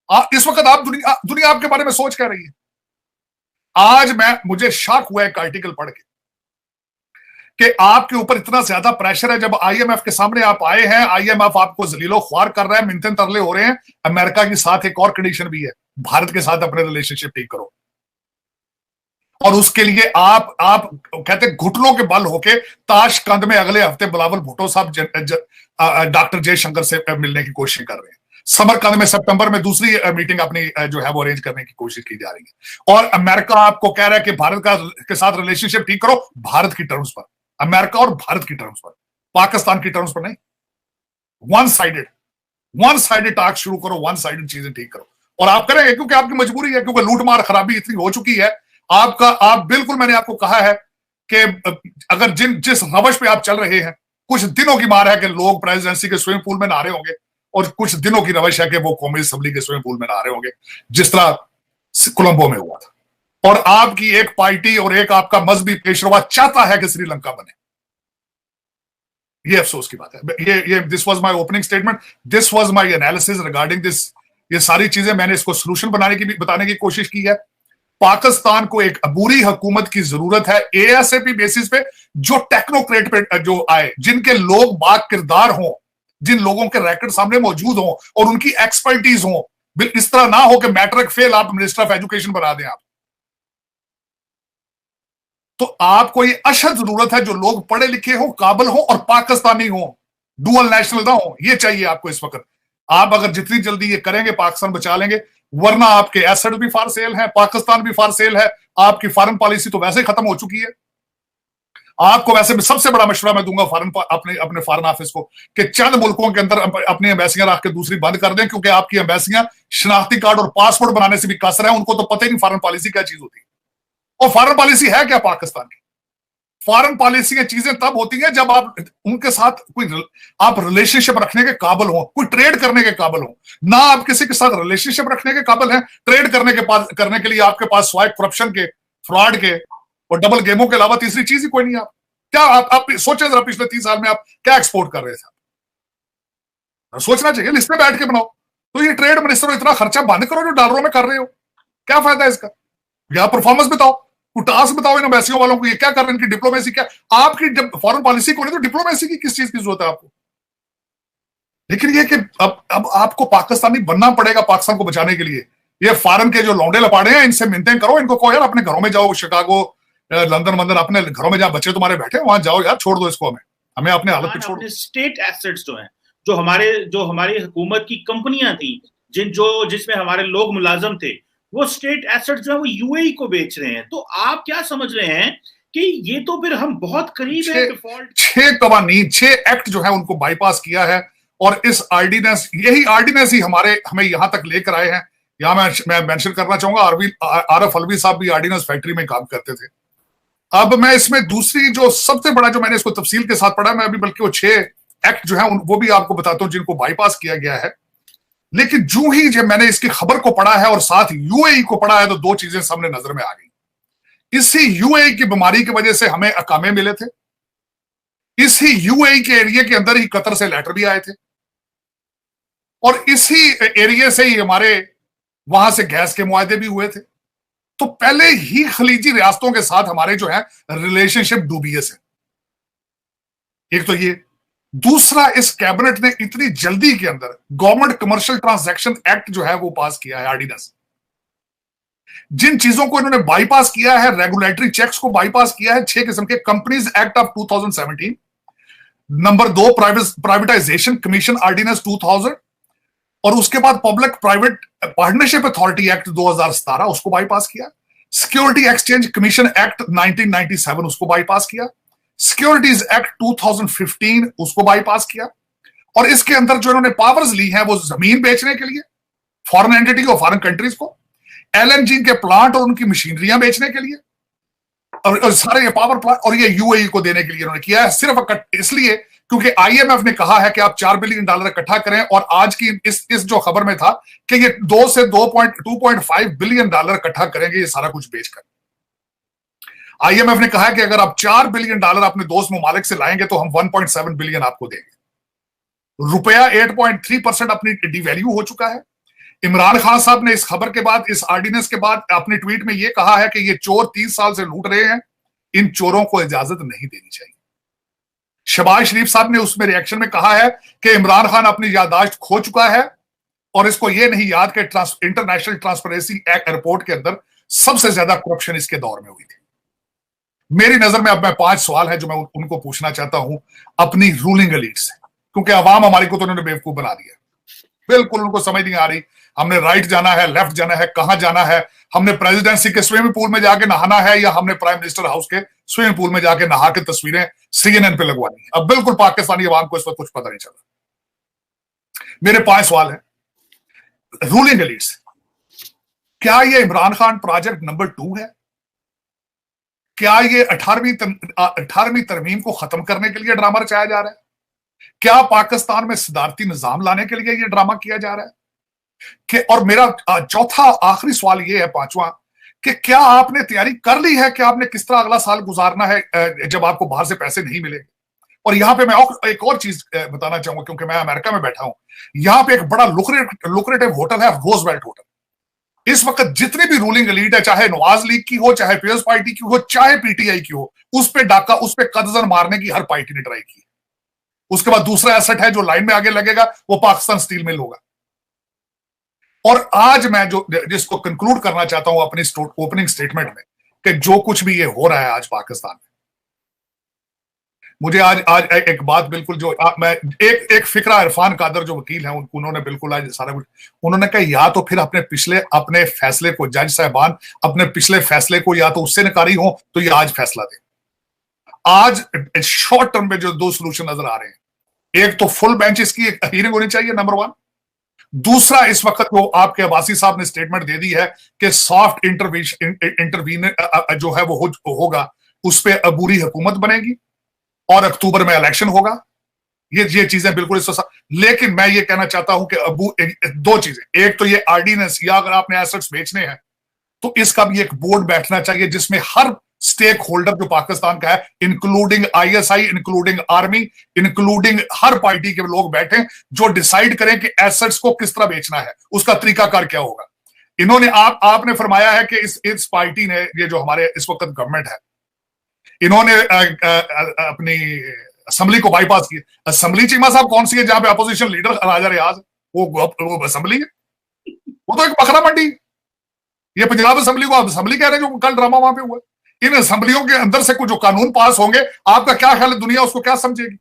इस वक्त आप दुनिया आपके बारे में सोच क्या रही है? आज मुझे शॉक हुआ एक आर्टिकल पढ़ के कि आपके ऊपर इतना ज्यादा प्रेशर है। जब आईएमएफ के सामने आप आए हैं, आईएमएफ आपको जलीलो ख्वार कर रहा है, मिन्नतें तरले हो रहे हैं। अमेरिका के साथ एक और कंडीशन भी है, भारत के साथ अपने रिलेशनशिप ठीक करो। और उसके लिए आप कहते घुटनों के बल होके ताशकंद में अगले हफ्ते बिलावल भुट्टो साहब डॉक्टर जयशंकर से मिलने की कोशिश कर रहे हैं। समरकंद में सितंबर में दूसरी मीटिंग अपनी जो है वो अरेंज करने की कोशिश की जा रही है। और अमेरिका आपको कह रहा है कि भारत के साथ रिलेशनशिप ठीक करो, भारत की टर्म्स पर, अमेरिका और भारत की टर्म्स पर, पाकिस्तान की टर्म्स पर नहीं। वन साइडेड टॉक शुरू करो, वन साइडेड चीजें ठीक करो। और आप करेंगे क्योंकि आपकी मजबूरी है, क्योंकि लूटमार खराबी इतनी हो चुकी है। आप बिल्कुल, मैंने आपको कहा है कि अगर जिस रवश पे आप चल रहे हैं, कुछ दिनों की मार है कि लोग प्रेसिडेंसी के स्विमिंग पूल में नहा रहे होंगे, और कुछ दिनों की रवश है कि वो कौमी असेंबली के स्विमिंग पूल में नहा रहे होंगे, जिस तरह कोलंबो में हुआ था। और आपकी एक पार्टी और एक आपका मजहबी पेशवा चाहता है कि श्रीलंका बने। ये अफसोस की बात है। ये this was my opening statement, this was my analysis regarding this. ये सारी चीजें मैंने इसको सोल्यूशन बताने की कोशिश की है। पाकिस्तान को एक अबूरी हुकूमत की जरूरत है, एएसएपी बेसिस पे, जो टेक्नोक्रेट पे जो आए, जिनके लोग बाकिरदार हों, जिन लोगों के रैकेट सामने मौजूद हों और उनकी एक्सपर्टीज हो। इस तरह ना हो कि मैट्रिक फेल आप मिनिस्टर ऑफ एजुकेशन बना दें आप। तो आपको ये अशद जरूरत है, जो लोग पढ़े लिखे हो, काबिल हो और पाकिस्तानी हो, डुअल नेशनल ना हो। ये चाहिए आपको इस वक्त। आप अगर जितनी जल्दी ये करेंगे, पाकिस्तान बचा लेंगे। वरना आपके एसेट भी फार सेल है, पाकिस्तान भी फार सेल है, आपकी फॉरेन पॉलिसी तो वैसे खत्म हो चुकी है। आपको वैसे सबसे बड़ा मशवरा मैं दूंगा अपने फॉरेन ऑफिस को कि चंद मुल्कों के अंदर अपनी एम्बेसियां रख के दूसरी बंद कर दें, क्योंकि आपकी एम्बेसियां शनाख्ती कार्ड और पासपोर्ट बनाने से भी कसर है। उनको तो पता ही नहीं फॉरेन पॉलिसी क्या चीज होती है। और फॉरेन पॉलिसी है क्या पाकिस्तान की? फॉरेन पॉलिसी की चीजें तब होती हैं जब आप उनके साथ आप रिलेशनशिप रखने के काबिल हो, कोई ट्रेड करने के काबिल हो। ना आप किसी के साथ रिलेशनशिप रखने के काबिल हैं, ट्रेड करने के लिए आपके पास स्वाइप करप्शन के, फ्रॉड के और डबल गेमों के अलावा तीसरी चीज ही कोई नहीं। आप क्या आप सोचे जरा, पिछले 30 साल में आप क्या एक्सपोर्ट कर रहे थे? सोचना चाहिए, लिस्ट में बैठ के बनाओ। तो ये ट्रेड मिनिस्टर इतना खर्चा बंद करो जो डॉलरों में कर रहे हो। क्या फायदा है इसका? या परफॉर्मेंस बताओ, टास्क बताओ इन एम्बेसियों वालों को, ये क्या कर रहे हैं, इनकी डिप्लोमेसी क्या? आपकी जब फॉरेन पॉलिसी को नहीं तो डिप्लोमेसी की किस चीज की जरूरत है आपको? लेकिन ये कि अब आपको पाकिस्तानी बनना पड़ेगा पाकिस्तान को बचाने के लिए। ये फॉरेन के जो लौंडे लपाड़े हैं, इनसे मिन्नतें करो, इनको कहो यार अपने घरों में जाओ, शिकागो, लंदन वंदन, अपने घरों में जहां बच्चे तुम्हारे बैठे वहां जाओ यार, छोड़ दो इसको, हमें अपने हालत पे छोड़ दो। स्टेट एसेट्स जो हैं, जो हमारी हुकूमत की कंपनियां थी, जिसमें हमारे लोग मुलाजम थे, वो स्टेट एसेट जो है वो यूएई को बेच रहे हैं। तो आप क्या समझ रहे हैं कि ये तो फिर हम बहुत करीब है डिफॉल्ट। 6 एक्ट जो है उनको बाईपास किया है। और इस यही आर्डिनेंस ही हमें यहां तक लेकर आए हैं। यहां मैं मेंशन करना चाहूंगा, आरफ अलवी साहब भी आर्डिनेंस फैक्ट्री में काम करते थे। अब मैं इसमें दूसरी जो सबसे बड़ा जो मैंने इसको तफसील के साथ पढ़ा, मैं अभी बल्कि वो 6 एक्ट जो है वो भी आपको बताता हूं जिनको बाईपास किया गया है। लेकिन जो ही जब मैंने इसकी खबर को पढ़ा है और साथ यूएई को पढ़ा है, तो दो चीजें सामने नजर में आ गई। इसी यूएई की बीमारी की वजह से हमें अकामे मिले थे। इसी यूएई के एरिया के अंदर ही कतर से लेटर भी आए थे, और इसी एरिया से ही हमारे वहां से गैस के मुआहदे भी हुए थे। तो पहले ही खलीजी रियासतों के साथ हमारे जो है रिलेशनशिप डूबियस है। एक तो ये, दूसरा इस कैबिनेट ने इतनी जल्दी के अंदर गवर्नमेंट कमर्शियल ट्रांजैक्शन एक्ट जो है वो पास किया है, आर्डिनेंस। जिन चीजों को इन्होंने बाईपास किया है, रेगुलेटरी चेक्स को बाईपास किया है, 6 किस्म के, companies act of 2017, number 2 privatization commission ordinance 2000, और उसके बाद public private partnership authority act 2017 उसको बाईपास किया। सिक्योरिटी एक्सचेंज कमीशन एक्ट 1997 उसको बाईपास किया। सिक्योरिटीज एक्ट 2015 उसको बाईपास किया। और इसके अंदर जो इन्होंने पावर्स ली हैं वो जमीन बेचने के लिए फॉरेन एंटिटी को, फॉरेन कंट्रीज को, एलएनजी के प्लांट और उनकी मशीनरियां बेचने के लिए, और सारे ये पावर प्लांट, और ये यूएई को देने के लिए इन्होंने किया है। सिर्फ इसलिए क्योंकि आईएमएफ ने कहा है कि आप $4 बिलियन इकट्ठा करें, और आज की इस जो खबर में था कि ये 2 से 2.5 बिलियन डॉलर इकट्ठा करेंगे ये सारा कुछ बेचकर। आईएमएफ ने कहा है कि अगर आप $4 बिलियन अपने दोस्त ममालिक से लाएंगे तो हम 1.7 बिलियन आपको देंगे। रुपया 8.3% अपनी डिवैल्यू हो चुका है। इमरान खान साहब ने इस खबर के बाद, इस ऑर्डिनेंस के बाद अपने ट्वीट में यह कहा है कि ये चोर 30 साल से लूट रहे हैं, इन चोरों को इजाजत नहीं देनी चाहिए। शहबाज शरीफ साहब ने उसमें रिएक्शन में कहा है कि इमरान खान अपनी याददाश्त खो चुका है और इसको यह नहीं याद कि इंटरनेशनल ट्रांसपेरेंसी एक्ट रिपोर्ट के अंदर सबसे ज्यादा करप्शन इसके दौर में हुई थी। मेरी नजर में अब मैं 5 सवाल है जो मैं उनको पूछना चाहता हूं अपनी रूलिंग एलीट से, क्योंकि अवाम हमारी को तो उन्होंने बेवकूफ बना दिया, बिल्कुल उनको समझ नहीं आ रही हमने राइट जाना है, लेफ्ट जाना है, कहां जाना है, हमने प्रेसिडेंसी के स्विमिंग पूल में जाके नहाना है या हमने प्राइम मिनिस्टर हाउस के स्विमिंग पूल में जाके नहा के तस्वीरें CNN पे लगवानी है। अब बिल्कुल पाकिस्तानी अवाम को इस वक्त कुछ पता नहीं चला। मेरे 5 सवाल हैं रूलिंग एलीट से। क्या ये इमरान खान प्रोजेक्ट नंबर 2 है? क्या ये 18वीं तरमीम को खत्म करने के लिए ड्रामा रचाया जा रहा है? क्या पाकिस्तान में सदारती निजाम लाने के लिए ये ड्रामा किया जा रहा है? और मेरा चौथा आखिरी सवाल ये है, 5वां, कि क्या आपने तैयारी कर ली है कि आपने किस तरह अगला साल गुजारना है जब आपको बाहर से पैसे नहीं मिले? और यहां पे मैं एक और चीज बताना चाहूंगा, क्योंकि मैं अमेरिका में बैठा हूं, यहां पे एक बड़ा लुक्रेटिव होटल है, रोजवेल्ट होटल। इस वक्त जितनी भी रूलिंग एलीट है, चाहे नवाज लीग की हो, चाहे पीपल्स पार्टी की हो, चाहे PTI की हो, उस पे डाका, उस पे कदजन मारने की हर पार्टी ने ट्राई की। उसके बाद दूसरा एसेट है जो लाइन में आगे लगेगा, वो पाकिस्तान स्टील मिल होगा। और आज मैं जिसको कंक्लूड करना चाहता हूं अपनी ओपनिंग स्टेटमेंट में, कि जो कुछ भी ये हो रहा है आज पाकिस्तान में, मुझे आज एक बात बिल्कुल जो मैं एक फिक्रा इरफान कादर जो वकील हैं उन्होंने बिल्कुल आज सारा कुछ उन्होंने कहा, या तो फिर अपने फैसले को, जज साहबान अपने पिछले फैसले को या तो उससे नकारी हो तो ये आज फैसला दें। आज शॉर्ट टर्म में जो 2 सोल्यूशन नजर आ रहे हैं, एक तो फुल बेंच इसकी एक हियरिंग होनी चाहिए, नंबर 1। दूसरा, इस वक्त वो आपके अब्बासी साहब ने स्टेटमेंट दे दी है कि सॉफ्ट इंटरवीन जो है वो होगा, उस पर अबूरी हुकूमत बनेगी और अक्टूबर में इलेक्शन होगा। ये चीजें बिल्कुल लेकिन मैं ये कहना चाहता हूं कि 2 चीजें, एक तो ये ऑर्डिनेंस, या अगर आपने एसेट्स बेचने हैं तो इसका भी एक बोर्ड बैठना चाहिए जिसमें हर स्टेक होल्डर जो पाकिस्तान का है, including ISI, including army, including हर पार्टी के लोग बैठे, जो डिसाइड करें कि एसेट्स को किस तरह बेचना है, उसका तरीकाकार क्या होगा। इन्होंने आपने फरमाया है कि इस पार्टी ने, ये जो हमारे इस वक्त गवर्नमेंट है, इन्होंने अपनी असेंबली को बाईपास किया। असेंबली चीमा साहब कौन सी है जहां पे अपोजिशन लीडर राजा रियाज, वो असेंबली है? वो तो एक बकरा मंडी। ये पंजाब असेंबली को आप असेंबली कह रहे हैं जो कल ड्रामा वहां पे हुआ। इन असेंबलियों के अंदर से कुछ जो कानून पास होंगे, आपका क्या ख्याल है दुनिया उसको क्या समझेगी?